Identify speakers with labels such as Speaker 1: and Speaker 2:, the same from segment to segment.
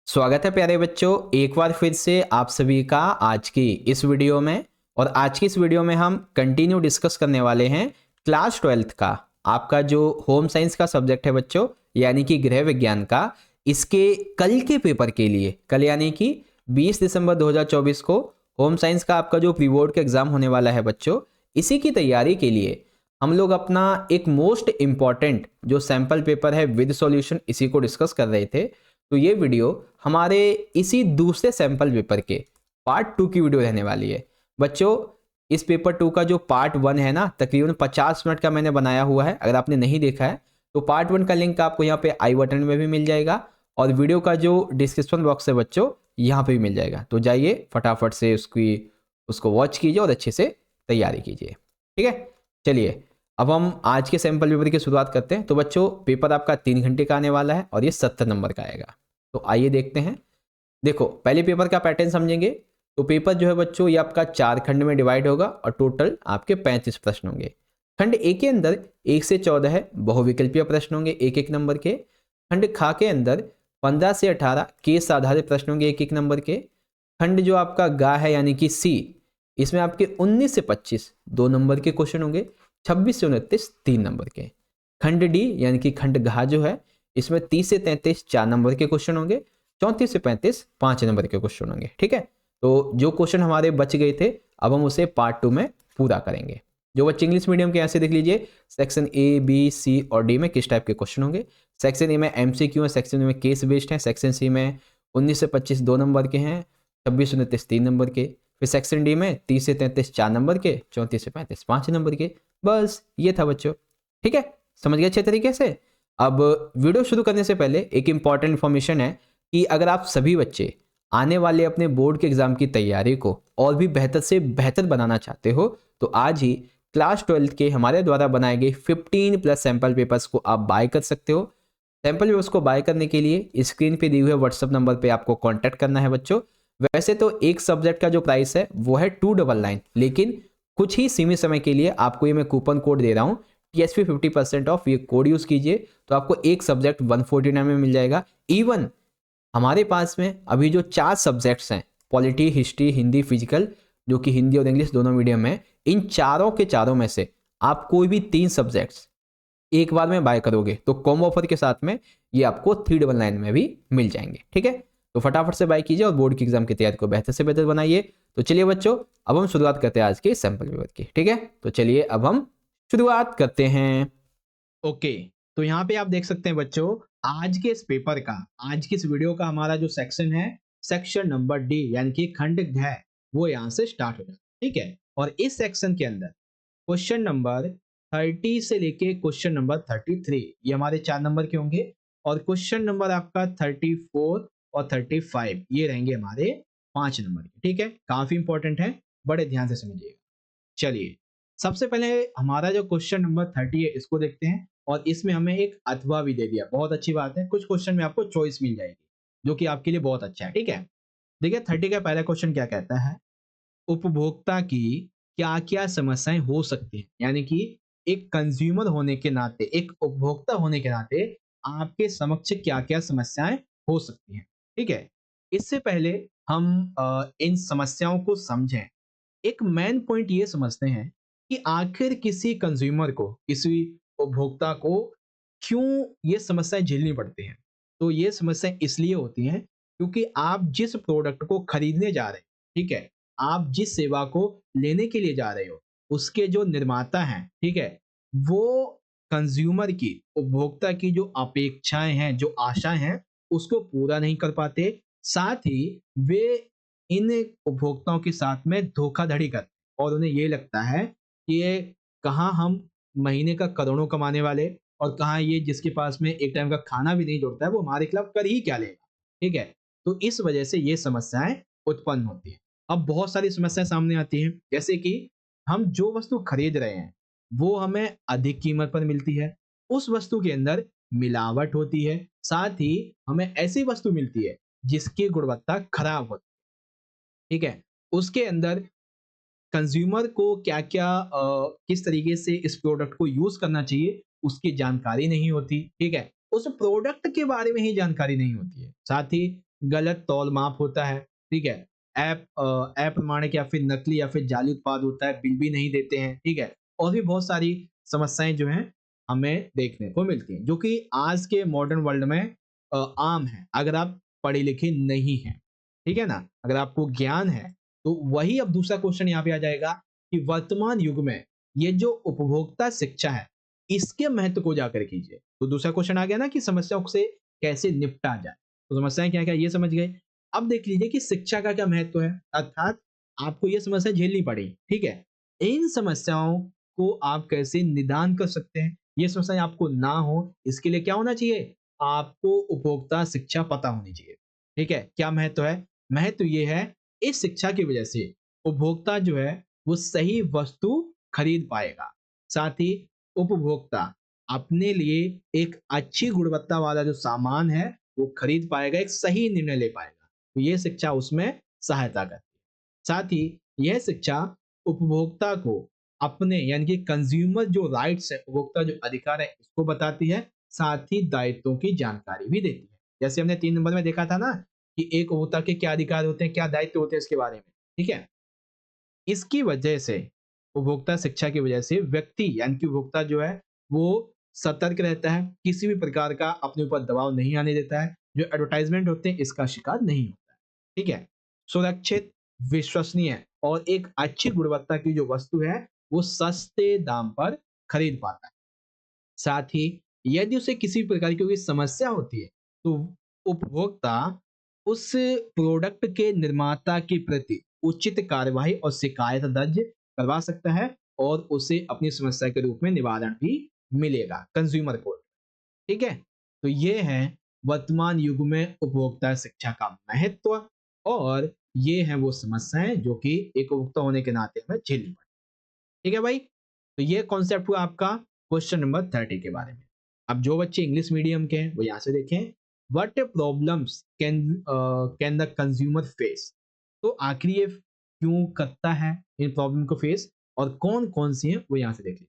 Speaker 1: स्वागत है प्यारे बच्चों, एक बार फिर से आप सभी का आज की इस वीडियो में। और आज की इस वीडियो में हम कंटिन्यू डिस्कस करने वाले हैं क्लास 12th का आपका जो होम साइंस का सब्जेक्ट है बच्चों, यानी कि गृह विज्ञान का। इसके कल के पेपर के लिए, कल यानी कि 20 दिसंबर 2024 को होम साइंस का आपका जो प्री बोर्ड का एग्जाम होने वाला है बच्चों, इसी की तैयारी के लिए हम लोग अपना एक मोस्ट इम्पॉर्टेंट जो सैंपल पेपर है विद सॉल्यूशन, इसी को डिस्कस कर रहे थे। तो ये वीडियो हमारे इसी दूसरे सैंपल पेपर के पार्ट 2 की वीडियो रहने वाली है बच्चों। इस पेपर 2 का जो पार्ट 1 है ना, तकरीबन 50 मिनट का मैंने बनाया हुआ है। अगर आपने नहीं देखा है तो पार्ट 1 का लिंक आपको यहाँ पे आई बटन में भी मिल जाएगा, और वीडियो का जो डिस्क्रिप्शन बॉक्स है बच्चों, यहाँ पे भी मिल जाएगा। तो जाइए फटाफट से उसको वॉच कीजिए और अच्छे से तैयारी कीजिए। ठीक है, चलिए अब हम आज के सैंपल पेपर की शुरुआत करते हैं। तो बच्चों, पेपर आपका 3 घंटे का आने वाला है और ये 70 नंबर का आएगा। तो आइए देखते हैं। देखो, पहले पेपर का पैटर्न समझेंगे। तो पेपर जो है बच्चों, ये आपका 4 खंड में डिवाइड होगा और टोटल आपके 35 प्रश्न होंगे। खंड ए के अंदर 1 से 14 है बहुविकल्पीय प्रश्न होंगे, एक एक नंबर के। खंड खा के अंदर 15 से 18 केस आधारित प्रश्न होंगे, एक एक नंबर के। खंड जो आपका गा है यानी कि सी, इसमें आपके 19 से 25 2 नंबर के क्वेश्चन होंगे, 26 से 29 3 नंबर के। खंड डी यानी कि खंड घा जो है, इसमें 30 से 33 4 नंबर के क्वेश्चन होंगे, 34 से 35 5 नंबर के क्वेश्चन होंगे। ठीक है, तो जो क्वेश्चन हमारे बच गए थे, अब हम उसे पार्ट 2 में पूरा करेंगे। जो बच्चे इंग्लिश मीडियम के यहाँ से देख लीजिए, सेक्शन ए बी सी और डी में किस टाइप के क्वेश्चन होंगे। सेक्शन ए में एमसीक्यू है, सेक्शन ए में केस बेस्ड है, सेक्शन सी में 19 से 25 2 नंबर के हैं, 26 से 29 3 नंबर के। फिर सेक्शन डी में 30 से 33 4 नंबर के, 34 से 35 5 नंबर के। बस ये था बच्चों। ठीक है, समझ गए अच्छे तरीके से। अब वीडियो शुरू करने से पहले एक इंपॉर्टेंट इन्फॉर्मेशन है कि अगर आप सभी बच्चे आने वाले अपने बोर्ड के एग्जाम की तैयारी को और भी बेहतर से बेहतर बनाना चाहते हो, तो आज ही क्लास 12 के हमारे द्वारा बनाए गए 15+ सैंपल पेपर्स को आप बाय कर सकते हो। सैंपल पेपर्स को बाय करने के लिए स्क्रीन पे दिए हुए व्हाट्सअप नंबर पे आपको कांटेक्ट करना है बच्चों। वैसे तो एक सब्जेक्ट का जो प्राइस है वो है 299, लेकिन कुछ ही सीमित समय के लिए आपको ये मैं कूपन कोड दे रहा हूँ, TSP 50% ऑफ। ये कोड यूज कीजिए तो आपको एक सब्जेक्ट 149 में मिल जाएगा। इवन हमारे पास में अभी जो 4 सब्जेक्ट्स हैं, पॉलिटी, हिस्ट्री, हिंदी, फिजिकल, जो कि हिंदी और इंग्लिश दोनों मीडियम में, इन चारों के चारों में से आप कोई भी 3 सब्जेक्ट्स एक बार में बाय करोगे तो कॉम्बो ऑफर के साथ में ये आपको 399 में भी मिल जाएंगे। ठीक है, तो फटाफट से बाय कीजिए और बोर्ड की एग्जाम की तैयारी को बेहतर से बेहतर बनाइए। तो चलिए बच्चों, अब हम शुरुआत करते हैं आज के सैंपल पेपर की। ठीक है, तो चलिए अब हम शुरुआत करते हैं। ओके, तो यहाँ पे आप देख सकते हैं बच्चों, आज के इस पेपर का, आज की इस वीडियो का हमारा जो सेक्शन है, सेक्शन नंबर डी यानी कि खंड घ, वो यहाँ से स्टार्ट होगा। ठीक है, और इस सेक्शन के अंदर क्वेश्चन नंबर 30 से लेके क्वेश्चन नंबर 33, ये हमारे 4 नंबर के होंगे। और क्वेश्चन नंबर आपका 34 और 35 ये रहेंगे हमारे 5 नंबर के। ठीक है, काफी इंपॉर्टेंट है, बड़े ध्यान से समझिएगा। चलिए, सबसे पहले हमारा जो क्वेश्चन नंबर 30 है इसको देखते हैं, और इसमें हमें एक अथवा भी दे दिया। बहुत अच्छी बात है, कुछ क्वेश्चन में आपको चॉइस मिल जाएगी, जो कि आपके लिए बहुत अच्छा है। ठीक है, देखिए 30 का पहला क्वेश्चन क्या कहता है, उपभोक्ता की क्या क्या समस्याएं हो सकती हैं। यानी कि एक कंज्यूमर होने के नाते, एक उपभोक्ता होने के नाते आपके समक्ष क्या क्या समस्याएं हो सकती हैं। ठीक है, इससे पहले हम इन समस्याओं को समझें, एक मेन पॉइंट ये समझते हैं कि आखिर किसी कंज्यूमर को, किसी उपभोक्ता को क्यों ये समस्याएं झेलनी पड़ती हैं। तो ये समस्याएं इसलिए होती हैं क्योंकि आप जिस प्रोडक्ट को खरीदने जा रहे हैं, ठीक है, आप जिस सेवा को लेने के लिए जा रहे हो, उसके जो निर्माता हैं, ठीक है, वो कंज्यूमर की, उपभोक्ता की जो अपेक्षाएं हैं, जो आशाएं हैं, उसको पूरा नहीं कर पाते। साथ ही वे इन उपभोक्ताओं के साथ में धोखाधड़ी करते हैं, और उन्हें ये लगता है कि ये कहाँ हम महीने का करोड़ों कमाने वाले, और कहाँ ये जिसके पास में एक टाइम का खाना भी नहीं जुड़ता है, वो हमारे खिलाफ कर ही क्या लेगा। ठीक है, तो इस वजह से ये समस्याएं उत्पन्न होती हैं। अब बहुत सारी समस्याएं सामने आती हैं, जैसे कि हम जो वस्तु खरीद रहे हैं वो हमें अधिक कीमत पर मिलती है, उस वस्तु के अंदर मिलावट होती है, साथ ही हमें ऐसी वस्तु मिलती है जिसकी गुणवत्ता खराब होती है। ठीक है, उसके अंदर कंज्यूमर को क्या-क्या किस तरीके से इस प्रोडक्ट को यूज़ करना चाहिए, उसकी जानकारी नहीं होती। ठीक है, उस प्रोडक्ट के बारे में ही जानकारी नहीं होती है। साथ ही गलत तौल माप होता है, ठीक है, अप्रमाणिक या फिर नकली या फिर जाली उत्पाद होता है, बिल भी नहीं देते हैं, ठीक है, और भी बहुत सारी समस्याएं जो हैं हमें देखने को मिलती हैं, जो कि आज के मॉडर्न वर्ल्ड में आम है अगर आप पढ़े लिखे नहीं हैं, ठीक है ना। अगर आपको ज्ञान है तो वही अब दूसरा क्वेश्चन यहाँ पे आ जाएगा कि वर्तमान युग में ये जो उपभोक्ता शिक्षा है इसके महत्व को जाकर कीजिए। तो दूसरा क्वेश्चन आ गया ना कि समस्याओं से कैसे निपटा जाए। तो समस्याएं क्या क्या ये समझ गए। अब देख लीजिए कि शिक्षा का क्या महत्व है, अर्थात आपको ये समस्या झेलनी पड़ी, ठीक है, इन समस्याओं को आप कैसे निदान कर सकते हैं, ये समस्याएं आपको ना हो इसके लिए क्या होना चाहिए, आपको उपभोक्ता शिक्षा पता होनी चाहिए, ठीक है। क्या महत्व है, महत्व ये है इस शिक्षा की वजह से उपभोक्ता जो है वो सही वस्तु खरीद पाएगा, साथ ही उपभोक्ता अपने लिए एक अच्छी गुणवत्ता वाला जो सामान है वो खरीद पाएगा, एक सही निर्णय ले पाएगा। तो ये शिक्षा उसमें सहायता करती है। साथ ही यह शिक्षा उपभोक्ता को अपने यानी कि कंज्यूमर जो राइट्स है, उपभोक्ता जो अधिकार है इसको बताती है, साथ ही दायित्वों की जानकारी भी देती है। जैसे हमने 3 नंबर में देखा था ना कि एक उपभोक्ता के क्या अधिकार होते हैं, क्या दायित्व होते हैं इसके बारे में, ठीक है। इसकी वजह से उपभोक्ता शिक्षा की वजह से व्यक्ति यानी कि उपभोक्ता जो है वो सतर्क रहता है, किसी भी प्रकार का अपने ऊपर दबाव नहीं आने देता है, जो एडवर्टाइजमेंट होते हैं इसका शिकार नहीं होता है, ठीक है। सुरक्षित, विश्वसनीय और एक अच्छी गुणवत्ता की जो वस्तु है वो सस्ते दाम पर खरीद पाता है। साथ ही यदि उसे किसी भी प्रकार की कोई समस्या होती है तो उपभोक्ता उस प्रोडक्ट के निर्माता के प्रति उचित कार्यवाही और शिकायत दर्ज करवा सकता है और उसे अपनी समस्या के रूप में निवारण भी मिलेगा कंज्यूमर कोर्ट, ठीक है। तो ये है वर्तमान युग में उपभोक्ता शिक्षा का महत्व और ये है वो समस्याएं जो कि एक उपभोक्ता होने के नाते हमें झेलनी पड़ती, ठीक है भाई। तो ये कॉन्सेप्ट हुआ आपका क्वेश्चन नंबर 30 के बारे में। अब जो बच्चे इंग्लिश मीडियम के हैं वो यहाँ से देखें, what problems can the consumer face. तो आखिर ये क्यों करता है इन प्रॉब्लम को फेस और कौन कौन सी हैं वो यहाँ से देख लीजिए।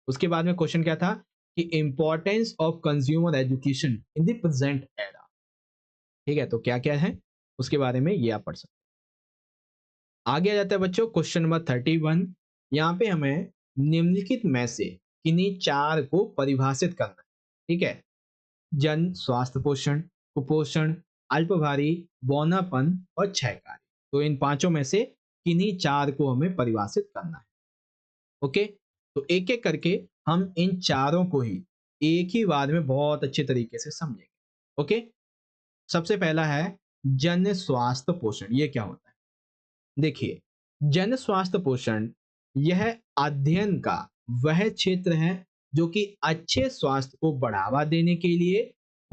Speaker 1: उसके बाद में क्वेश्चन क्या था कि importance of consumer education in the present era, ठीक है। तो क्या क्या है उसके बारे में ये आप पढ़ सकते हैं। आगे आ जाता है बच्चों क्वेश्चन नंबर 31। यहाँ पे हमें निम्नलिखित में से किन्हीं चार को परिभाषित करना है, ठीक है। जन स्वास्थ्य पोषण, कुपोषण, अल्पभारी, बौनापन और क्षयकारी। तो इन पांचों में से किन्हीं चार को हमें परिभाषित करना है, ओके। तो एक एक करके हम इन चारों को ही एक ही बार में बहुत अच्छे तरीके से समझेंगे, ओके। सबसे पहला है जन स्वास्थ्य पोषण। ये क्या होता है, देखिए, जन स्वास्थ्य पोषण यह अध्ययन का वह क्षेत्र है जो कि अच्छे स्वास्थ्य को बढ़ावा देने के लिए,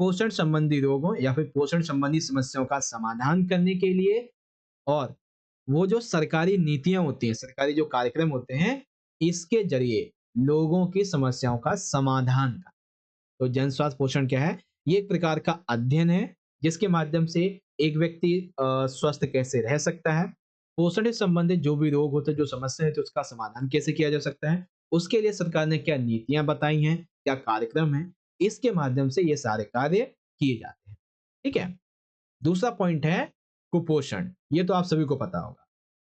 Speaker 1: पोषण संबंधी रोगों या फिर पोषण संबंधी समस्याओं का समाधान करने के लिए और वो जो सरकारी नीतियां होती हैं, सरकारी जो कार्यक्रम होते हैं, इसके जरिए लोगों की समस्याओं का समाधान का। तो जन स्वास्थ्य पोषण क्या है, ये एक प्रकार का अध्ययन है जिसके माध्यम से एक व्यक्ति स्वस्थ कैसे रह सकता है, पोषण से संबंधित जो भी रोग होते हैं, जो समस्या है, तो उसका समाधान कैसे किया जा सकता है, उसके लिए सरकार ने क्या नीतियां बताई हैं, क्या कार्यक्रम है, इसके माध्यम से ये सारे कार्य किए जाते हैं, ठीक है। दूसरा पॉइंट है कुपोषण। ये तो आप सभी को पता होगा,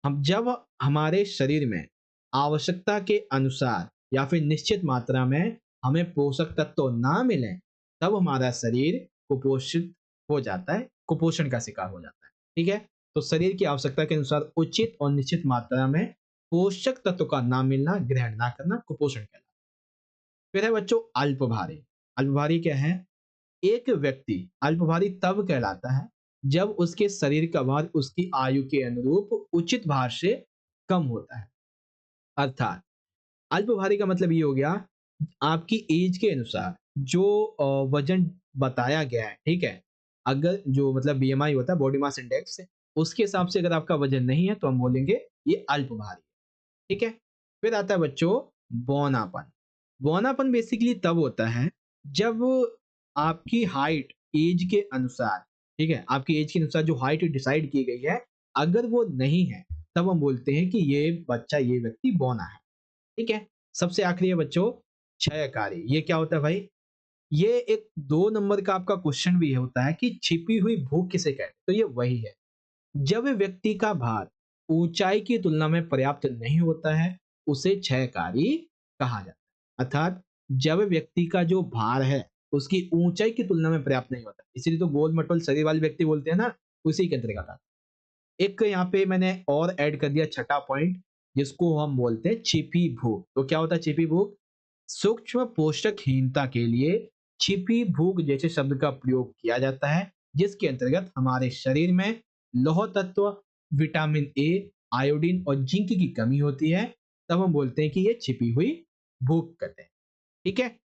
Speaker 1: हम जब हमारे शरीर में आवश्यकता के अनुसार या फिर निश्चित मात्रा में हमें पोषक तत्व ना मिले तब हमारा शरीर कुपोषित हो जाता है, कुपोषण का शिकार हो जाता है, ठीक है। तो शरीर की आवश्यकता के अनुसार उचित और निश्चित मात्रा में पोषक तत्व का ना मिलना, ग्रहण ना करना कुपोषण कहलाता है। फिर है बच्चों अल्पभारी। अल्पभारी क्या है, एक व्यक्ति अल्पभारी तब कहलाता है जब उसके शरीर का भार उसकी आयु के अनुरूप उचित भार से कम होता है। अर्थात अल्पभारी का मतलब ये हो गया आपकी एज के अनुसार जो वजन बताया गया है, ठीक है। अगर जो मतलब बीएमआई होता है, बॉडी मास इंडेक्स, उसके हिसाब से अगर आपका वजन नहीं है तो हम बोलेंगे ये अल्पभारी, ठीक है। फिर आता है बच्चों बौनापन। बौनापन बेसिकली तब होता है जब आपकी हाइट एज के अनुसार, ठीक है, आपकी एज के अनुसार जो हाइट डिसाइड की गई है अगर वो नहीं है तब हम बोलते हैं कि ये बच्चा, ये व्यक्ति बौना है, ठीक है। सबसे आखिरी है बच्चों क्षयकारी। ये क्या होता है भाई, ये एक 2 नंबर का आपका क्वेश्चन भी होता है कि छिपी हुई भूख किसे कहते हैं, तो ये वही है जब व्यक्ति का भार ऊंचाई की तुलना में पर्याप्त नहीं होता है, उसे क्षयकारी कहा जाता है। अर्थात जब व्यक्ति का जो भार है उसकी ऊंचाई की तुलना में पर्याप्त नहीं होता, इसीलिए तो गोल मटोल शरीर वाले व्यक्ति बोलते हैं ना, उसी के अंतर्गत आता है। एक यहाँ पे मैंने और ऐड कर दिया छठा पॉइंट, जिसको हम बोलते हैं छिपी भूख। तो क्या होता है छिपी भूख? सूक्ष्म पोषकहीनता के लिए छिपी भूख जैसे शब्द का प्रयोग किया जाता है, जिसके अंतर्गत हमारे शरीर में लौह तत्व, विटामिन ए, आयोडीन और जिंक की कमी होती है, तब हम बोलते हैं कि ये छिपी हुई भूख कहते हैं। ठीक है,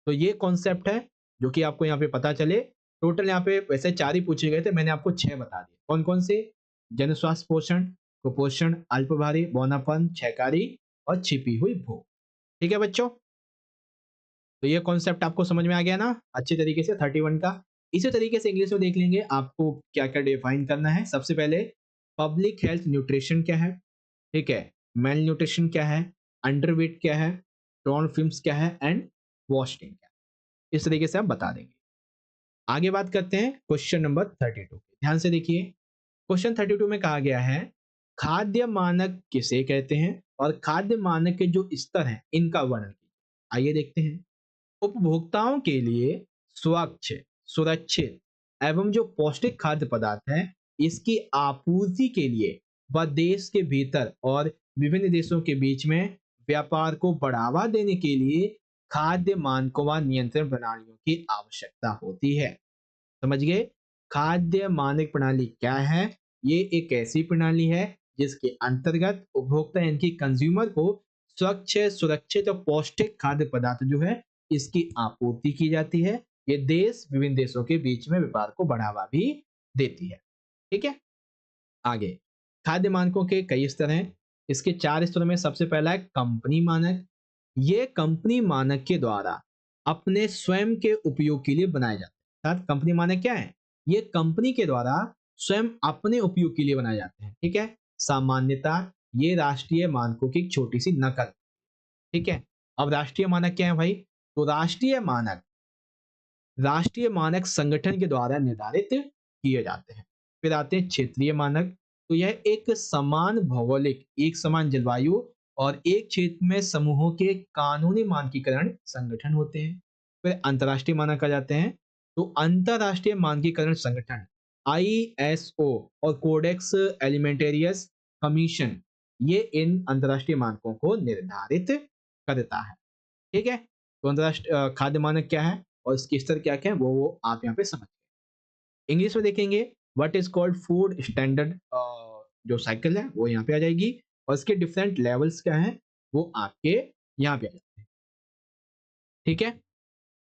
Speaker 1: तो ये कॉन्सेप्ट है जो कि आपको यहाँ पे पता चले। टोटल यहाँ पे वैसे 4 ही पूछे गए थे, मैंने आपको 6 बता दिए। कौन कौन से? जन स्वास्थ्य पोषण, कुपोषण, अल्पभारी, बौनापन, क्षयकारी और छिपी हुई भूख। ठीक है बच्चों, तो ये कॉन्सेप्ट आपको समझ में आ गया ना अच्छे तरीके से 31 का। इसी तरीके से इंग्लिश में देख लेंगे आपको क्या क्या डिफाइन करना है। सबसे पहले पब्लिक हेल्थ न्यूट्रिशन क्या है, ठीक है, मेल न्यूट्रिशन क्या है, अंडरवेट क्या है, टोन फिल्म्स क्या है एंड वॉस्टिंग क्या है, इस तरीके से आप बता देंगे। आगे बात करते हैं क्वेश्चन नंबर 32। ध्यान से देखिए, क्वेश्चन 32 में कहा गया है खाद्य मानक किसे कहते हैं और खाद्य मानक के जो स्तर हैं इनका वर्णन कीजिए। आइए देखते हैं। उपभोक्ताओं के लिए स्वच्छ, सुरक्षित एवं जो पौष्टिक खाद्य पदार्थ है, इसकी आपूर्ति के लिए व देश के भीतर और विभिन्न देशों के बीच में व्यापार को बढ़ावा देने के लिए खाद्य मानकों व नियंत्रण प्रणालियों की आवश्यकता होती है। समझ गए? खाद्य मानक प्रणाली क्या है? ये एक ऐसी प्रणाली है जिसके अंतर्गत उपभोक्ता यानी कि कंज्यूमर को स्वच्छ, सुरक्षित और पौष्टिक खाद्य पदार्थ जो है इसकी आपूर्ति की जाती है। ये देश विभिन्न देशों के बीच में व्यापार को बढ़ावा भी देती है। ठीक है, आगे खाद्य मानकों के कई स्तर हैं। इसके 4 स्तरों में सबसे पहला है कंपनी मानक। ये कंपनी मानक के द्वारा अपने स्वयं के उपयोग के लिए बनाए जाते हैं। अर्थात कंपनी मानक क्या है? ये कंपनी के द्वारा स्वयं अपने उपयोग के लिए बनाए जाते हैं। ठीक है, सामान्यता ये राष्ट्रीय मानकों की एक छोटी सी नकल। ठीक है, अब राष्ट्रीय मानक क्या है भाई? तो राष्ट्रीय मानक संगठन के द्वारा निर्धारित किए जाते हैं। फिर आते हैं क्षेत्रीय मानक। तो यह एक समान भौगोलिक, एक समान जलवायु और एक क्षेत्र में समूहों के कानूनी मानकीकरण संगठन होते हैं। फिर अंतर्राष्ट्रीय मानक आ जाते हैं। तो अंतर्राष्ट्रीय मानकीकरण संगठन आईएसओ और कोडेक्स एलिमेंटेरियस कमीशन, ये इन अंतर्राष्ट्रीय मानकों को निर्धारित करता है। ठीक है, तो अंतर्राष्ट्रीय खाद्य मानक क्या है और इसके स्तर क्या क्या है वो आप यहाँ पे समझ गए। इंग्लिश में देखेंगे what is called food standard, जो साइकिल है वो यहाँ पे आ जाएगी और इसके डिफरेंट लेवल्स क्या हैं वो आपके यहाँ पे आ जाते हैं। ठीक है,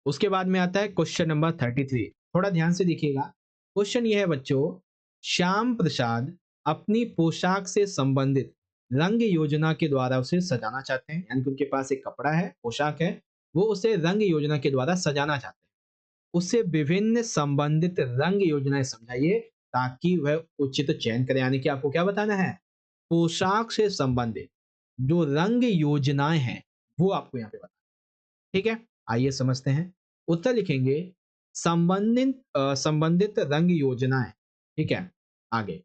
Speaker 1: उसके बाद में आता है क्वेश्चन नंबर 33। थोड़ा ध्यान से देखिएगा। क्वेश्चन ये है बच्चों, श्याम प्रसाद अपनी पोशाक से संबंधित रंग योजना के द्वारा उसे सजाना चाहते हैं, यानी कि उनके पास एक कपड़ा है, पोशाक है, वो उसे रंग योजना के द्वारा सजाना चाहते हैं। उसे विभिन्न संबंधित रंग योजनाएं समझाइए ताकि वह उचित चयन करे। यानी कि आपको क्या बताना है? पोशाक से संबंधित जो रंग योजनाएं हैं वो आपको यहाँ पे बताना। ठीक है, आइए समझते हैं। उत्तर लिखेंगे संबंधित रंग योजनाएं। ठीक है, आगे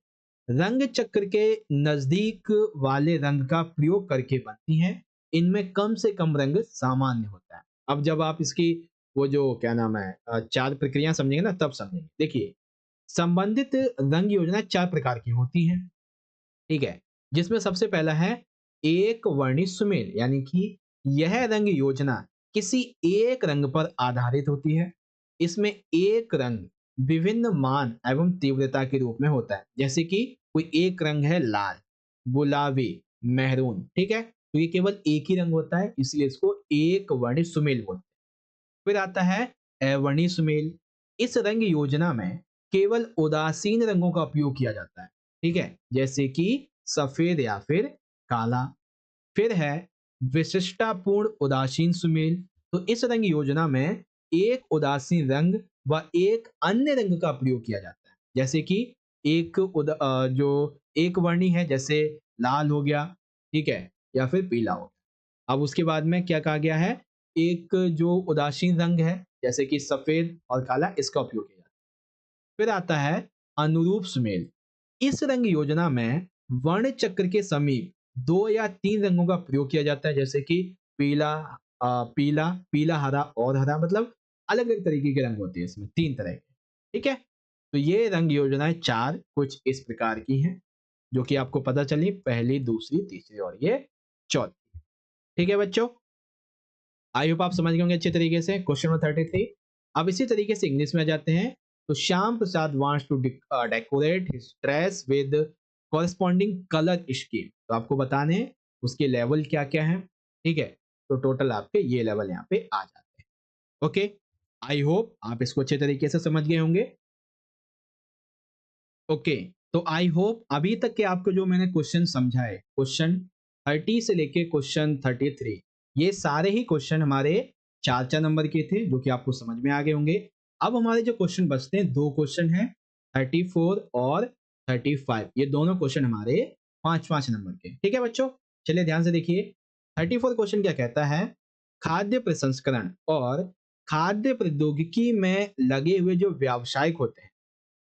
Speaker 1: रंग चक्र के नजदीक वाले रंग का प्रयोग करके बनती हैं। इनमें कम से कम रंग सामान्य होता है। अब जब आप इसकी वो जो क्या नाम है 4 प्रक्रिया समझेंगे ना तब समझेंगे। देखिए, संबंधित रंग योजना 4 प्रकार की होती हैं। ठीक है, जिसमें सबसे पहला है एक वर्णी सुमेल, यानी कि यह रंग योजना किसी एक रंग पर आधारित होती है। इसमें एक रंग विभिन्न मान एवं तीव्रता के रूप में होता है। जैसे कि कोई एक रंग है लाल, गुलाबी, मेहरून। ठीक है, तो ये केवल एक ही रंग होता है, इसलिए इसको एक वर्णी सुमेल बोलते हैं। फिर आता है अवर्णी सुमेल। इस रंग योजना में केवल उदासीन रंगों का उपयोग किया जाता है। ठीक है, जैसे कि सफेद या फिर काला। फिर है विशिष्टापूर्ण उदासीन सुमेल। तो इस रंग योजना में एक उदासीन रंग व एक अन्य रंग का प्रयोग किया जाता है। जैसे कि जो एक वर्णी है, जैसे लाल हो गया, ठीक है, या फिर पीला हो गया। अब उसके बाद में क्या कहा गया है? एक जो उदासीन रंग है जैसे कि सफेद और काला इसका उपयोग किया जाता है। फिर आता है अनुरूप सुमेल। इस रंग योजना में वर्ण चक्र के समीप 2 या 3 रंगों का प्रयोग किया जाता है, जैसे कि पीला, पीला, पीला हरा और हरा, मतलब अलग अलग तरीके के रंग होते हैं इसमें, 3 तरह के। ठीक है, तो ये रंग योजनाएं 4 कुछ इस प्रकार की हैं, जो कि आपको पता चली, पहली, दूसरी, तीसरी और ये चौथी। ठीक है बच्चों, आई होप आप समझ गए होंगे अच्छे तरीके से। Question number 33। अब इसी तरीके से इंग्लिश में आ जाते हैं। तो Shyam Prasad wants to decorate his dress with corresponding colour scheme. तो आपको बताने हैं उसके लेवल क्या क्या है। ठीक है, तो टोटल आपके ये लेवल यहाँ पे आ जाते हैं। ओके, आई होप आप इसको अच्छे तरीके से समझ गए होंगे। ओके, तो आई होप अभी तक के आपको जो मैंने क्वेश्चन समझाए, क्वेश्चन 30 से लेके क्वेश्चन 33, ये सारे ही क्वेश्चन हमारे 4 नंबर के थे, जो कि आपको समझ में आ गए होंगे। अब हमारे जो क्वेश्चन बचते हैं, 2 क्वेश्चन हैं, 34 और 35। ये दोनों क्वेश्चन हमारे 5 नंबर के। ठीक है बच्चों, चलिए ध्यान से देखिए। 34 क्वेश्चन क्या कहता है, खाद्य प्रसंस्करण और खाद्य प्रौद्योगिकी में लगे हुए जो व्यावसायिक होते हैं,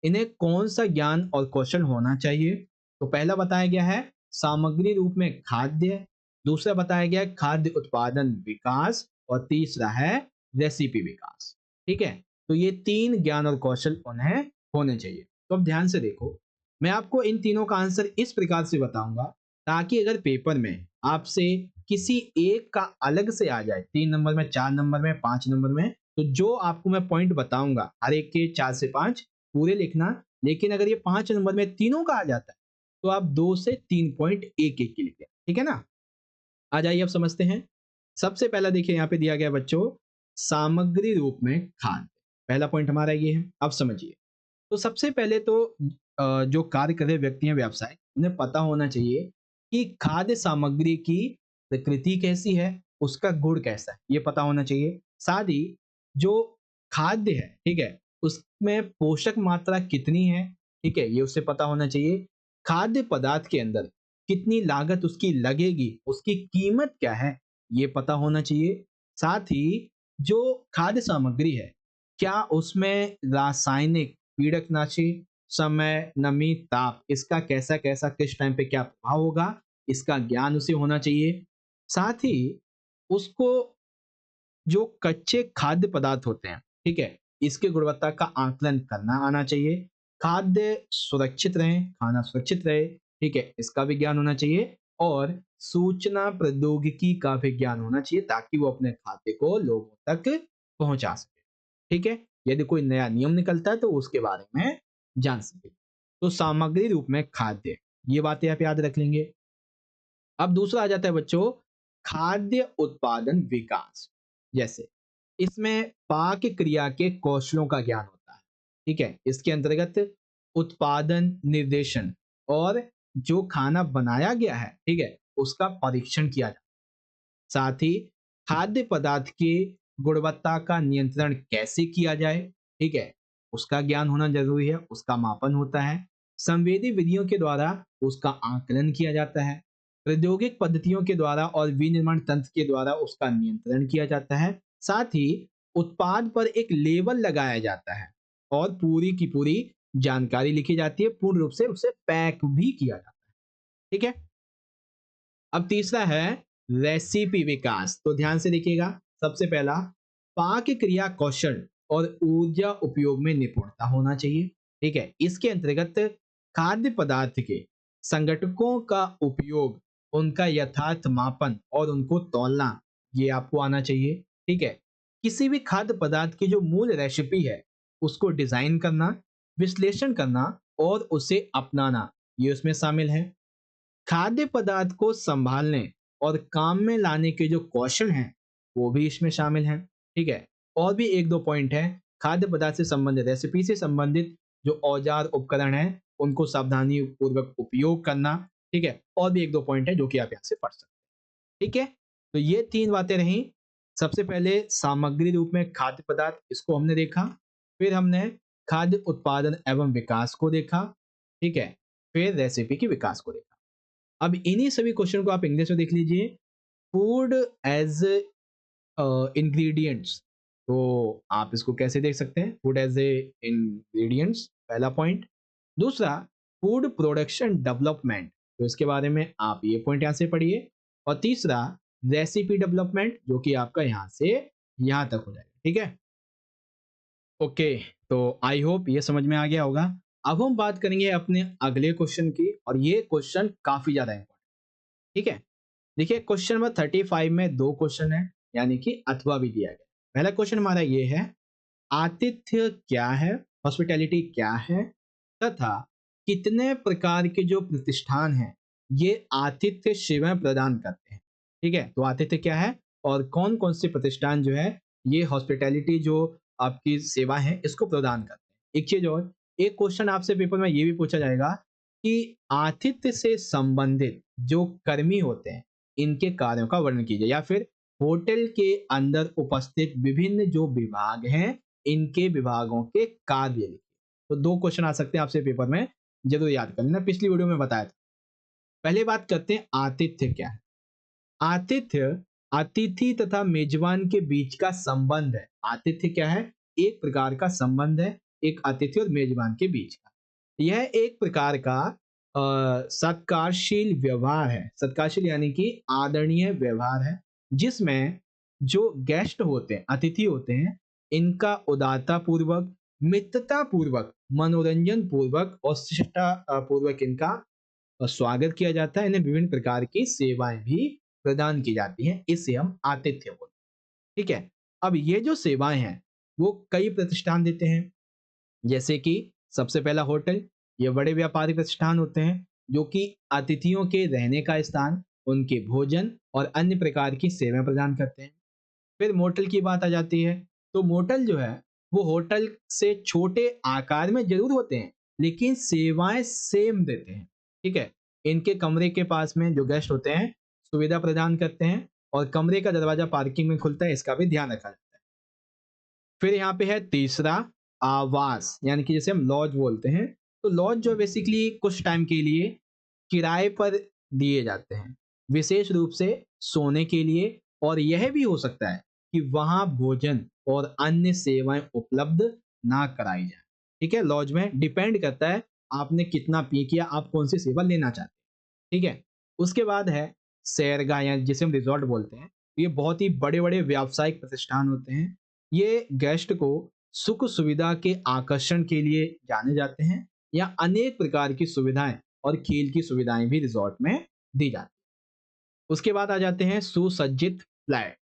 Speaker 1: इन्हें कौन सा ज्ञान और कौशल होना चाहिए। तो पहला बताया गया है सामग्री रूप में खाद्य, दूसरा बताया गया है खाद्य उत्पादन विकास, और तीसरा है रेसिपी विकास। ठीक है, तो ये 3 ज्ञान और कौशल उन्हें होने चाहिए। तो अब ध्यान से देखो, मैं आपको इन तीनों का आंसर इस प्रकार से बताऊंगा, ताकि अगर पेपर में आपसे किसी एक का अलग से आ जाए, 3 नंबर में, 4 नंबर में, 5 नंबर में, तो जो आपको मैं पॉइंट बताऊंगा हर एक के 4 से 5 पूरे लिखना। लेकिन अगर ये 5 नंबर में तीनों का आ जाता है, तो आप 2 से 3 पॉइंट एक एक के लिखें। ठीक है ना, आ जाइए अब समझते हैं। सबसे पहला देखिए यहाँ पे दिया गया बच्चों, सामग्री रूप में खाद्य। पहला पॉइंट हमारा ये है, अब समझिए। तो सबसे पहले तो जो कार्य कर रहे व्यक्ति हैं, व्यवसाय, उन्हें पता होना चाहिए कि खाद्य सामग्री की प्रकृति कैसी है, उसका गुण कैसा है, ये पता होना चाहिए। साथ ही जो खाद्य है, ठीक है, उसमें पोषक मात्रा कितनी है, ठीक है, ये उससे पता होना चाहिए। खाद्य पदार्थ के अंदर कितनी लागत उसकी लगेगी, उसकी कीमत क्या है, ये पता होना चाहिए। साथ ही जो खाद्य सामग्री है, क्या उसमें रासायनिक, कीटकनाशी, समय, नमी, ताप, इसका कैसा कैसा किस टाइम पे क्या प्रभाव होगा, इसका ज्ञान उसे होना चाहिए। साथ ही उसको जो कच्चे खाद्य पदार्थ होते हैं, ठीक है, इसकी गुणवत्ता का आकलन करना आना चाहिए। खाद्य सुरक्षित रहे, खाना सुरक्षित रहे, ठीक है, इसका भी ज्ञान होना चाहिए। और सूचना प्रौद्योगिकी का भी ज्ञान होना चाहिए, ताकि वो अपने खाद्य को लोगों तक पहुंचा सके। ठीक है, यदि कोई नया नियम निकलता है तो उसके बारे में जान सके। तो सामग्री रूप में खाद्य, ये बातें आप याद रख लेंगे। अब दूसरा आ जाता है बच्चों, खाद्य उत्पादन विकास। जैसे इसमें पाक क्रिया के कौशलों का ज्ञान होता है। ठीक है, इसके अंतर्गत उत्पादन निर्देशन और जो खाना बनाया गया है, ठीक है, उसका परीक्षण किया जाता है। साथ ही खाद्य पदार्थ की गुणवत्ता का नियंत्रण कैसे किया जाए, ठीक है, उसका ज्ञान होना जरूरी है, उसका मापन होता है। संवेदी विधियों के द्वारा उसका आकलन किया जाता है। प्रौद्योगिक पद्धतियों के द्वारा और विनिर्माण तंत्र के द्वारा उसका नियंत्रण किया जाता है। साथ ही उत्पाद पर एक लेबल लगाया जाता है और पूरी की पूरी जानकारी लिखी जाती है, पूर्ण रूप से उसे पैक भी किया जाता है। ठीक है, अब तीसरा है रेसिपी विकास। तो ध्यान से देखिएगा, सबसे पहला पाक क्रिया कौशल और ऊर्जा उपयोग में निपुणता होना चाहिए। ठीक है, इसके अंतर्गत खाद्य पदार्थ के संगठकों का उपयोग, उनका यथार्थ मापन और उनको तौलना, ये आपको आना चाहिए। ठीक है, किसी भी खाद्य पदार्थ की जो मूल रेसिपी है, उसको डिजाइन करना, विश्लेषण करना और उसे अपनाना, ये उसमें शामिल है। खाद्य पदार्थ को संभालने और काम में लाने के जो कौशल हैं, वो भी इसमें शामिल हैं। ठीक है, और भी 1-2 पॉइंट है। खाद्य पदार्थ से संबंधित, रेसिपी से संबंधित जो औजार उपकरण हैं, उनको सावधानी पूर्वक उपयोग करना। ठीक है, और भी 1-2 पॉइंट है जो कि आप यहाँ से पढ़ सकते हैं। ठीक है, तो ये 3 बातें रहीं। सबसे पहले सामग्री रूप में खाद्य पदार्थ, इसको हमने देखा। फिर हमने खाद्य उत्पादन एवं विकास को देखा। ठीक है, फिर रेसिपी की विकास को देखा। अब इन्हीं सभी क्वेश्चन को आप इंग्लिश में देख लीजिए। फूड एज इंग्रेडिएंट्स, तो आप इसको कैसे देख सकते हैं, फूड एज ए इंग्रेडिएंट्स, पहला पॉइंट। दूसरा, फूड प्रोडक्शन डेवलपमेंट, तो इसके बारे में आप ये पॉइंट यहाँ से पढ़िए। और तीसरा, रेसिपी डेवलपमेंट, जो कि आपका यहाँ से यहाँ तक हो जाएगा। ठीक है, ओके। तो आई होप ये समझ में आ गया होगा। अब हम बात करेंगे अपने अगले क्वेश्चन की, और ये क्वेश्चन काफी ज्यादा इंपॉर्टेंट। ठीक है, देखिए क्वेश्चन नंबर 35 में दो क्वेश्चन है, यानी कि अथवा भी दिया गया। पहला क्वेश्चन हमारा ये है, आतिथ्य क्या है, हॉस्पिटैलिटी क्या है, तथा कितने प्रकार के जो प्रतिष्ठान हैं ये आतिथ्य सेवाएं प्रदान करते हैं। ठीक है, तो आतिथ्य क्या है और कौन कौन से प्रतिष्ठान जो है ये हॉस्पिटैलिटी जो आपकी सेवा है इसको प्रदान करते हैं। एक चीज और, एक क्वेश्चन आपसे पेपर में ये भी पूछा जाएगा कि आतिथ्य से संबंधित जो कर्मी होते हैं इनके कार्यों का वर्णन कीजिए, या फिर होटल के अंदर उपस्थित विभिन्न जो विभाग हैं इनके विभागों के कार्य लिखिए। तो दो क्वेश्चन आ सकते हैं आपसे पेपर में, जरूर याद कर लेना, पिछली वीडियो में बताया था। पहले बात करते हैं आतिथ्य क्या है। आतिथ्य अतिथि तथा मेजबान के बीच का संबंध है। आतिथ्य क्या है, एक प्रकार का संबंध है एक अतिथि और मेजबान के बीच का। यह एक प्रकार का सत्कारशील व्यवहार है। सत्कारशील यानी कि आदरणीय व्यवहार है, जिसमें जो गेस्ट होते हैं, अतिथि होते हैं, इनका उदारता पूर्वक, मित्रता पूर्वक, मनोरंजन पूर्वक और शिष्टता पूर्वक इनका स्वागत किया जाता है। इन्हें विभिन्न प्रकार की सेवाएं भी प्रदान की जाती हैं, इसे हम आतिथ्य बोलते हैं। ठीक है, अब ये जो सेवाएं हैं वो कई प्रतिष्ठान देते हैं, जैसे कि सबसे पहला होटल। ये बड़े व्यापारिक प्रतिष्ठान होते हैं जो कि अतिथियों के रहने का स्थान, उनके भोजन और अन्य प्रकार की सेवाएं प्रदान करते हैं। फिर मोटल की बात आ जाती है, तो मोटल जो है वो होटल से छोटे आकार में जरूर होते हैं लेकिन सेवाएं सेम देते हैं। ठीक है, इनके कमरे के पास में जो गेस्ट होते हैं सुविधा प्रदान करते हैं और कमरे का दरवाजा पार्किंग में खुलता है, इसका भी ध्यान रखा जाता है। फिर यहाँ पे है तीसरा, आवास, यानी कि जैसे हम लॉज बोलते हैं। तो लॉज जो बेसिकली कुछ टाइम के लिए किराए पर दिए जाते हैं, विशेष रूप से सोने के लिए, और यह भी हो सकता है कि वहां भोजन और अन्य सेवाएं उपलब्ध ना कराई जाए। ठीक है, लॉज में डिपेंड करता है आपने कितना पे किया, आप कौन सी सेवा लेना चाहते हैं। ठीक है, उसके बाद है सैरगाह, या जिसे हम रिजॉर्ट बोलते हैं। ये बहुत ही बड़े बड़े व्यावसायिक प्रतिष्ठान होते हैं। ये गेस्ट को सुख सुविधा के आकर्षण के लिए जाने जाते हैं, या अनेक प्रकार की सुविधाएं और खेल की सुविधाएं भी रिजॉर्ट में दी जाती हैं। उसके बाद आ जाते हैं सुसज्जित फ्लैट।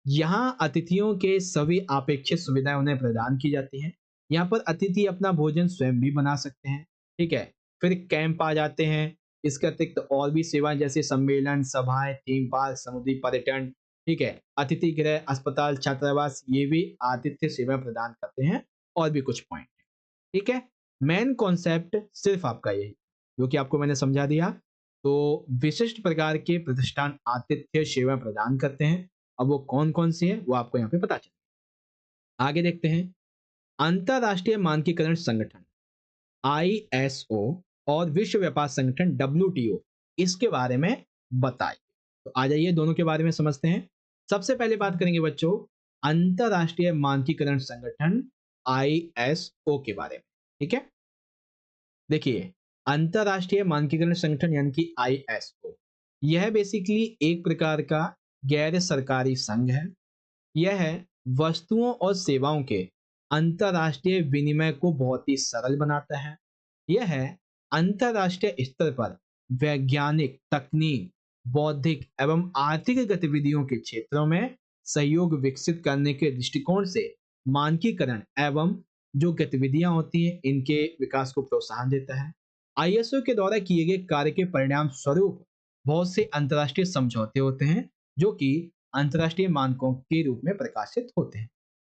Speaker 1: यहाँ अतिथियों के सभी अपेक्षित सुविधाएं उन्हें प्रदान की जाती हैं। यहाँ पर अतिथि अपना भोजन स्वयं भी बना सकते हैं। ठीक है, फिर कैंप आ जाते हैं। इसके अतिरिक्त और भी सेवाएं जैसे सम्मेलन, सभाएं, थीम पार्क, समुद्री पर्यटन, ठीक है, अतिथि गृह, अस्पताल, छात्रावास, ये भी आतिथ्य सेवाएं प्रदान करते हैं। और भी कुछ पॉइंट है। ठीक है, मेन कॉन्सेप्ट सिर्फ आपका यही, जो कि आपको मैंने समझा दिया। तो विशिष्ट प्रकार के प्रतिष्ठान आतिथ्य सेवा प्रदान करते हैं। अब वो कौन कौन सी है वो आपको यहाँ पे पता चले। आगे देखते हैं, अंतरराष्ट्रीय मानकीकरण संगठन ISO और विश्व व्यापार संगठन WTO, इसके बारे में बताइए। तो आ जाइए दोनों के बारे में समझते हैं। सबसे पहले बात करेंगे बच्चों अंतरराष्ट्रीय मानकीकरण संगठन ISO के बारे में। ठीक है, देखिए अंतरराष्ट्रीय मानकीकरण संगठन यानी कि ISO, यह बेसिकली एक प्रकार का गैर सरकारी संघ है। यह वस्तुओं और सेवाओं के अंतरराष्ट्रीय विनिमय को बहुत ही सरल बनाता है। यह अंतरराष्ट्रीय स्तर पर वैज्ञानिक, तकनीक, बौद्धिक एवं आर्थिक गतिविधियों के क्षेत्रों में सहयोग विकसित करने के दृष्टिकोण से मानकीकरण एवं जो गतिविधियां होती हैं इनके विकास को प्रोत्साहन देता है। ISO के द्वारा किए गए कार्य के परिणाम स्वरूप बहुत से अंतरराष्ट्रीय समझौते होते हैं जो कि अंतरराष्ट्रीय मानकों के रूप में प्रकाशित होते हैं।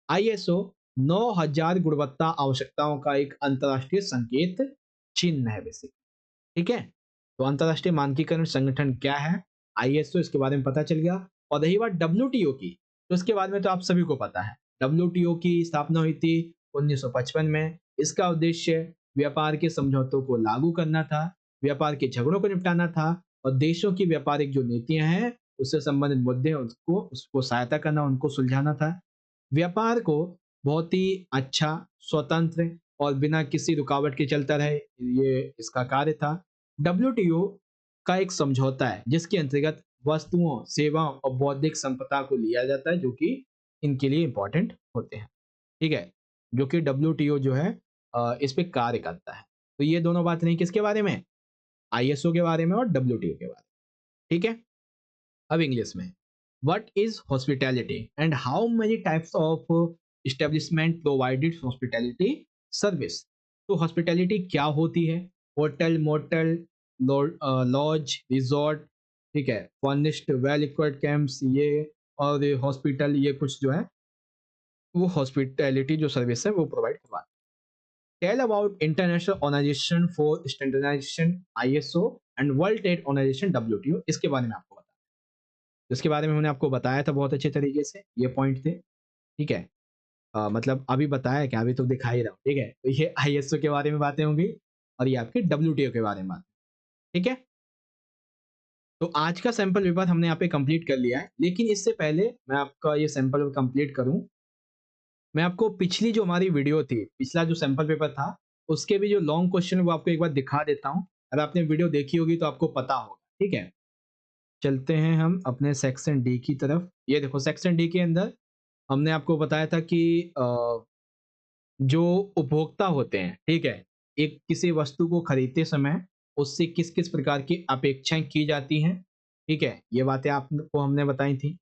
Speaker 1: ISO 9000 गुणवत्ता आवश्यकताओं का एक अंतरराष्ट्रीय संकेत चिन्ह है बेसिक। ठीक है, तो अंतरराष्ट्रीय मानकीकरण संगठन क्या है, ISO, इसके बारे में पता चल गया। और रही बात WTO की, तो इसके बारे में तो आप सभी को पता है। WTO की स्थापना हुई थी 1955 में। इसका उद्देश्य व्यापार के समझौतों को लागू करना था, व्यापार के झगड़ों को निपटाना था और देशों की व्यापारिक जो नीतियां हैं उससे संबंधित मुद्दे उसको सहायता करना, उनको सुलझाना था। व्यापार को बहुत ही अच्छा, स्वतंत्र और बिना किसी रुकावट के चलता रहे, ये इसका कार्य था। डब्ल्यूटीओ का एक समझौता है जिसके अंतर्गत वस्तुओं, सेवाओं और बौद्धिक संपदा को लिया जाता है जो कि इनके लिए इंपॉर्टेंट होते हैं। ठीक है, जो कि डब्ल्यूटीओ जो है इस पे कार्य करता है। तो ये दोनों बात नहीं, किसके बारे में? आईएसओ के बारे में और डब्ल्यूटीओ के बारे में। ठीक है, अब इंग्लिश में, what is hospitality and how many types of establishment provided hospitality service. तो हॉस्पिटैलिटी क्या होती है? होटल, मोटल, लॉज, रिजॉर्ट, ठीक है, फर्निश्ड वेल इक्विप्ड कैंप्स, ये और हॉस्पिटल, ये कुछ जो है वो हॉस्पिटैलिटी जो सर्विस है वो प्रोवाइड करवाते हैं। Tell about international organization for standardization ISO and world trade organization WTO, इसके बारे में आपको, जिसके बारे में मैंने आपको बताया था बहुत अच्छे तरीके से, ये पॉइंट थे। ठीक है, मतलब अभी बताया क्या, अभी तो दिखा ही रहा हूँ। ठीक है, तो ये आईएसओ के बारे में बातें होंगी और ये आपके डब्ल्यूटीओ के बारे में बात। ठीक है, तो आज का सैंपल पेपर हमने यहाँ पे कंप्लीट कर लिया है, लेकिन इससे पहले मैं आपका ये सैंपल कंप्लीट करूँ, मैं आपको पिछली जो हमारी वीडियो थी, पिछला जो सैंपल पेपर था, उसके भी जो लॉन्ग क्वेश्चन वो आपको एक बार दिखा देता हूँ। अगर आपने वीडियो देखी होगी तो आपको पता होगा। ठीक है, चलते हैं हम अपने सेक्शन डी की तरफ। ये देखो, सेक्शन डी के अंदर हमने आपको बताया था कि जो उपभोक्ता होते हैं, ठीक है, एक किसी वस्तु को खरीदते समय उससे किस किस प्रकार की अपेक्षाएं की जाती हैं। ठीक है, ये बातें आपको हमने बताई थी।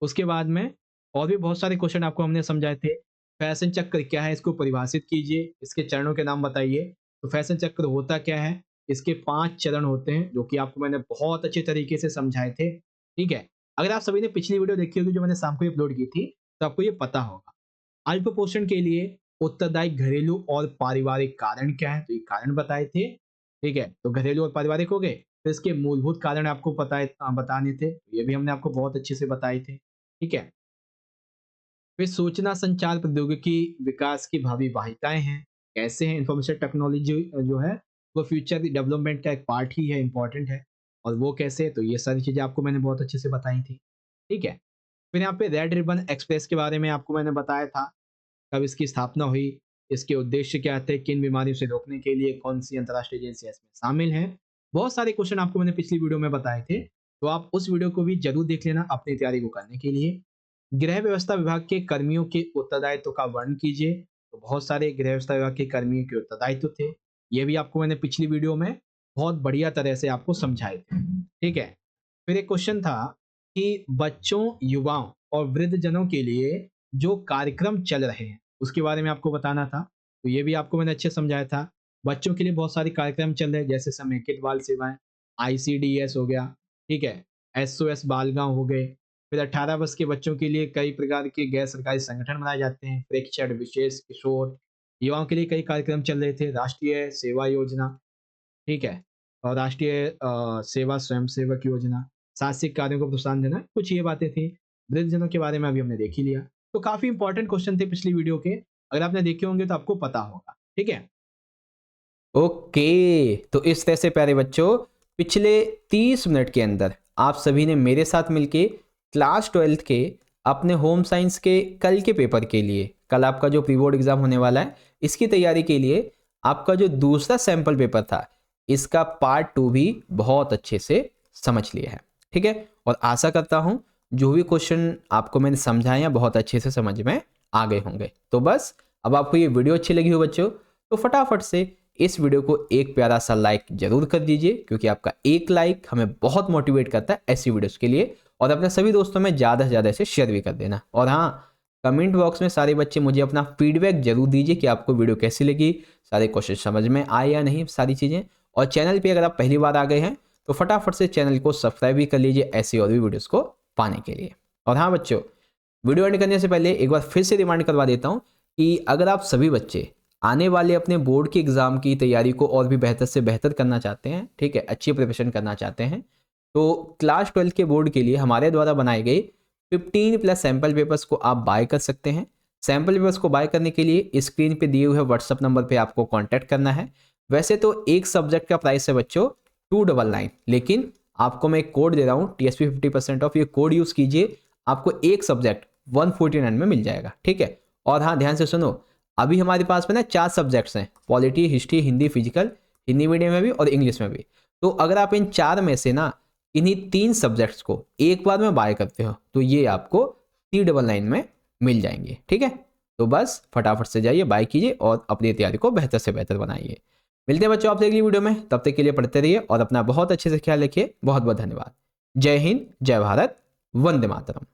Speaker 1: उसके बाद में और भी बहुत सारे क्वेश्चन आपको हमने समझाए थे। फैशन चक्र क्या है, इसको परिभाषित कीजिए, इसके चरणों के नाम बताइए। तो फैशन चक्र होता क्या है? इसके 5 चरण होते हैं जो कि आपको मैंने बहुत अच्छे तरीके से समझाए थे। ठीक है, अगर आप सभी ने पिछली वीडियो देखी होगी जो मैंने शाम को अपलोड की थी, तो आपको ये पता होगा। अल्प पोषण के लिए उत्तरदायी घरेलू और पारिवारिक कारण क्या है? तो ये कारण बताए थे। ठीक है, तो घरेलू और पारिवारिक हो गए। तो इसके मूलभूत कारण आपको बताने थे, ये भी हमने आपको बहुत अच्छे से बताए थे। ठीक है, फिर सूचना संचार प्रौद्योगिकी विकास की भावी वाहिकाएं हैं, कैसे हैं? इंफॉर्मेशन टेक्नोलॉजी जो है वो फ्यूचर डेवलपमेंट का एक पार्ट ही है, इंपॉर्टेंट है। और वो कैसे? तो ये सारी चीजें आपको मैंने बहुत अच्छे से बताई थी। ठीक है, फिर यहाँ पे रेड रिबन एक्सप्रेस के बारे में आपको मैंने बताया था, कब इसकी स्थापना हुई, इसके उद्देश्य क्या थे, किन बीमारियों से रोकने के लिए कौन सी अंतर्राष्ट्रीय एजेंसियां इसमें शामिल हैं। बहुत सारे क्वेश्चन आपको मैंने पिछली वीडियो में बताए थे, तो आप उस वीडियो को भी जरूर देख लेना अपनी तैयारी को करने के लिए। गृह व्यवस्था विभाग के कर्मियों के उत्तरदायित्व का वर्णन कीजिए। तो बहुत सारे गृह व्यवस्था विभाग के कर्मियों के उत्तरदायित्व थे, ये भी आपको मैंने पिछली वीडियो में बहुत बढ़िया तरह से आपको समझाए थे। ठीक है, फिर एक क्वेश्चन था कि बच्चों, युवाओं और वृद्धजनों के लिए जो कार्यक्रम चल रहे हैं उसके बारे में आपको बताना था। तो ये भी आपको मैंने अच्छे समझाया था। बच्चों के लिए बहुत सारे कार्यक्रम चल रहे हैं, जैसे समेकित बाल सेवाएं, आईसीडीएस हो गया, ठीक है, एसओएस बालगांव हो गए। फिर 18 वर्ष के बच्चों के लिए कई प्रकार के गैर सरकारी संगठन बनाए जाते हैं, प्रेक्षण, विशेष, किशोर। युवाओं के लिए कई कार्यक्रम चल रहे थे, राष्ट्रीय सेवा योजना, ठीक है, और राष्ट्रीय सेवा स्वयंसेवक योजना, साहसिक कार्यों को प्रोत्साहन देना, कुछ ये बातें थी। वृद्धजनों के बारे में अभी हमने देख ही लिया। तो काफी इंपॉर्टेंट क्वेश्चन थे पिछली वीडियो के, अगर आपने देखे होंगे तो आपको पता होगा। ठीक है, ओके, तो इस तरह से प्यारे बच्चों पिछले 30 मिनट के अंदर आप सभी ने मेरे साथ मिलके क्लास 12th के अपने होम साइंस के कल के पेपर के लिए, कल आपका जो प्री बोर्ड एग्जाम होने वाला है, इसकी तैयारी के लिए आपका जो दूसरा सैंपल पेपर था इसका पार्ट 2 भी बहुत अच्छे से समझ लिया है। ठीक है, और आशा करता हूं जो भी क्वेश्चन आपको मैंने समझाया बहुत अच्छे से समझ में आ गए होंगे। तो बस अब आपको ये वीडियो अच्छी लगी हो बच्चों, तो फटाफट से इस वीडियो को एक प्यारा सा लाइक जरूर कर दीजिए, क्योंकि आपका एक लाइक हमें बहुत मोटिवेट करता है ऐसी वीडियोस के लिए। और अपने सभी दोस्तों में ज़्यादा से ज़्यादा इसे शेयर भी कर देना। और हाँ, कमेंट बॉक्स में सारे बच्चे मुझे अपना फीडबैक जरूर दीजिए कि आपको वीडियो कैसी लगी, सारे क्वेश्चन समझ में आए या नहीं, सारी चीज़ें। और चैनल पर अगर आप पहली बार आ गए हैं तो फटाफट से चैनल को सब्सक्राइब भी कर लीजिए ऐसी और भी वीडियोज़ को पाने के लिए। और हाँ बच्चों, वीडियो एंड करने से पहले एक बार फिर से रिमाइंड करवा देता हूँ कि अगर आप सभी बच्चे आने वाले अपने बोर्ड के एग्ज़ाम की तैयारी को और भी बेहतर से बेहतर करना चाहते हैं, ठीक है, अच्छी प्रिपरेशन करना चाहते हैं, तो क्लास 12 के बोर्ड के लिए हमारे द्वारा बनाए गए 15+ सैम्पल पेपर्स को आप बाय कर सकते हैं। सैम्पल पेपर्स को बाय करने के लिए स्क्रीन पे दिए हुए व्हाट्सअप नंबर पे आपको कांटेक्ट करना है। वैसे तो एक सब्जेक्ट का प्राइस है बच्चों 299, लेकिन आपको मैं एक कोड दे रहा हूँ TSP 50% ऑफ, ये कोड यूज़ कीजिए, आपको एक सब्जेक्ट 149 में मिल जाएगा, ठीक है। और हाँ, ध्यान से सुनो, अभी हमारे पास में ना 4 सब्जेक्ट्स हैं, polity, history, Hindi, physical, Hindi medium में भी और इंग्लिश में भी। तो अगर आप इन 4 में से ना इन्हीं 3 सब्जेक्ट्स को एक बार में बाय करते हो तो ये आपको C99 में मिल जाएंगे, ठीक है। तो बस फटाफट से जाइए, बाय कीजिए और अपनी तैयारी को बेहतर से बेहतर बनाइए। मिलते हैं बच्चों आपसे अगली वीडियो में, तब तक के लिए पढ़ते रहिए और अपना बहुत अच्छे से ख्याल रखिए। बहुत बहुत धन्यवाद। जय हिंद, जय भारत, वंदे मातरम।